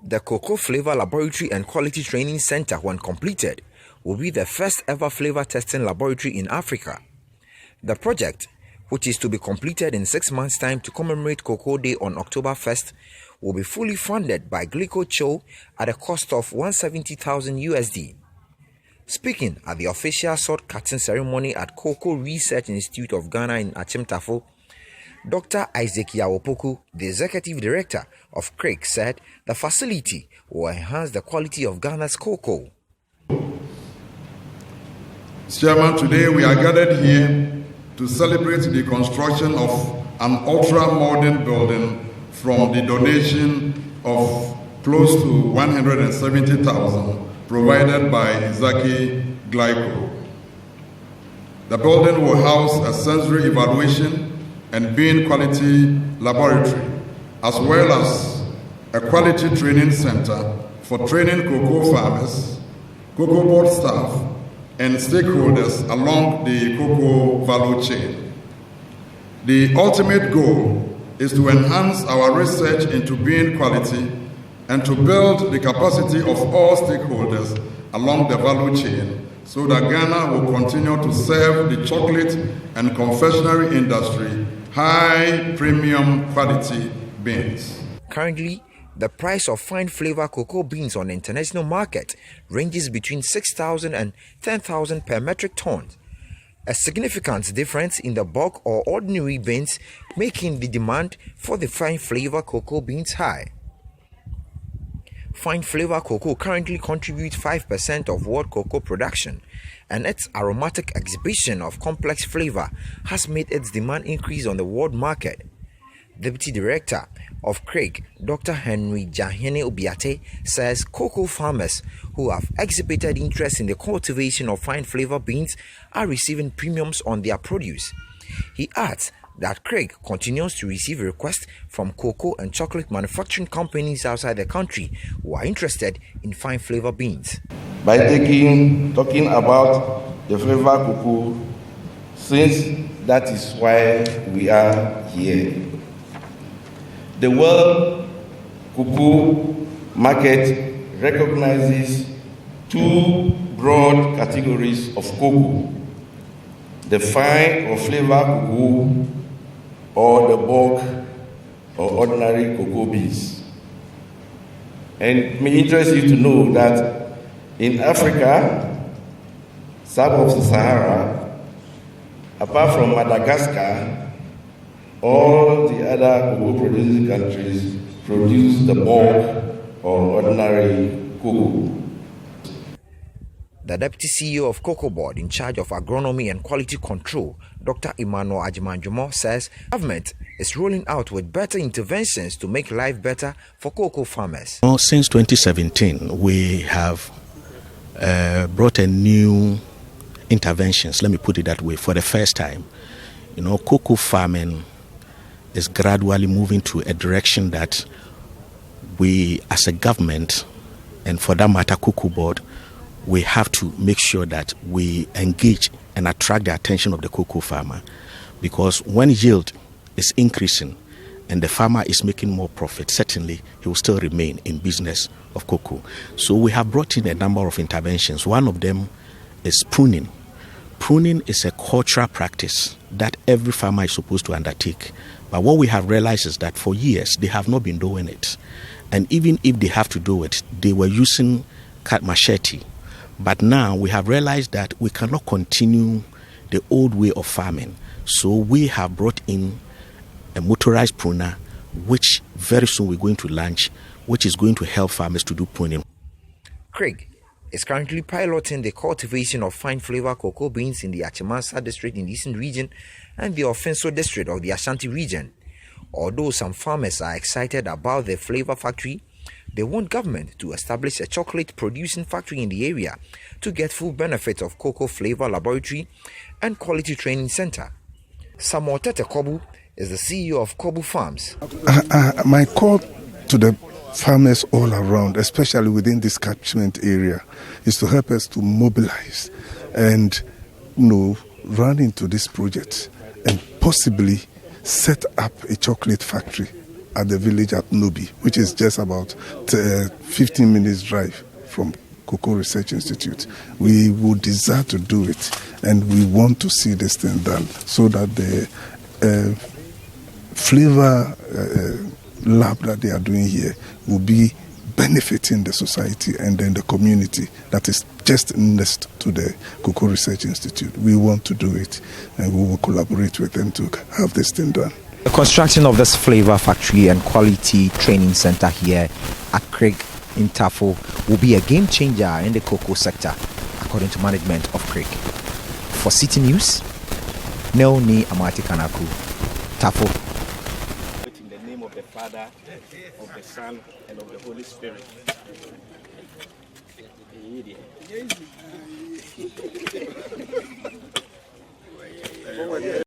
The Cocoa Flavour Laboratory and Quality Training Center, when completed, will be the first ever flavor testing laboratory in Africa. The project, which is to be completed in 6 months' time to commemorate Cocoa Day on October 1st, will be fully funded by Glico TCHO at a cost of $170,000. Speaking at the official sword cutting ceremony at Cocoa Research Institute of Ghana in Akyem Tafo, Dr. Isaac Yawopoku, the executive director of CRIC, said the facility will enhance the quality of Ghana's cocoa. Chairman, today we are gathered here to celebrate the construction of an ultra-modern building from the donation of close to 170,000 provided by Glico. The building will house a sensory evaluation and bean quality laboratory, as well as a quality training center for training cocoa farmers, Cocobod staff, and stakeholders along the cocoa value chain. The ultimate goal is to enhance our research into bean quality and to build the capacity of all stakeholders along the value chain so that Ghana will continue to serve the chocolate and confectionery industry high premium quality beans. Currently, the price of fine flavor cocoa beans on the international market ranges between 6,000 and 10,000 per metric ton, a significant difference in the bulk or ordinary beans, making the demand for the fine flavor cocoa beans high. Fine flavor cocoa currently contributes 5% of world cocoa production, and its aromatic exhibition of complex flavor has made its demand increase on the world market. Deputy Director of CRIC, Dr. Henry Jahene Obiate, says cocoa farmers who have exhibited interest in the cultivation of fine flavor beans are receiving premiums on their produce. He adds that CRIC continues to receive requests from cocoa and chocolate manufacturing companies outside the country who are interested in fine flavor beans. By talking about the flavor cocoa, since that is why we are here. The World Cocoa Market recognizes two broad categories of cocoa: the fine or flavor cocoa or the bulk or ordinary cocoa beans. And it may interest you to know that in Africa, sub-Sahara, apart from Madagascar, all the other cocoa producing countries produce the bulk or ordinary cocoa. The Deputy CEO of Cocobod in charge of agronomy and quality control, Dr. Emmanuel Ajimanjumo, says government is rolling out with better interventions to make life better for cocoa farmers. Since 2017, we have brought a new interventions, let me put it that way, for the first time. Cocoa farming is gradually moving to a direction that we as a government, and for that matter Cocobod, we have to make sure that we engage and attract the attention of the cocoa farmer, because when yield is increasing and the farmer is making more profit, certainly he will still remain in business of cocoa. So we have brought in a number of interventions. One of them is pruning. Pruning is a cultural practice that every farmer is supposed to undertake. But what we have realized is that for years they have not been doing it. And even if they have to do it, they were using cut machete. But now we have realized that we cannot continue the old way of farming. So we have brought in a motorized pruner, which very soon we're going to launch, which is going to help farmers to do pruning. CRIC is currently piloting the cultivation of fine flavor cocoa beans in the Akyem district in the Eastern region and the Ofenso district of the Ashanti region. Although some farmers are excited about the flavor factory, they want government to establish a chocolate producing factory in the area to get full benefit of cocoa flavor laboratory and quality training center. Samuel Tete Kobu is the CEO of Kobu Farms. My call to the farmers all around, especially within this catchment area, is to help us to mobilize and run into this project and possibly set up a chocolate factory at the village at Nobi, which is just about 15 minutes drive from Cocoa Research Institute. We would desire to do it, and we want to see this thing done so that the Flavour lab that they are doing here will be benefiting the society and then the community that is just next to the Cocoa Research Institute. We want to do it, and we will collaborate with them to have this thing done. The construction of this Flavour factory and quality training center here at Akyem Tafo will be a game changer in the cocoa sector, according to management of Craig. For Citi News, Neoni Amati Kanaku, Tafo. In the name of the Father, of the Son, and of the Holy Spirit.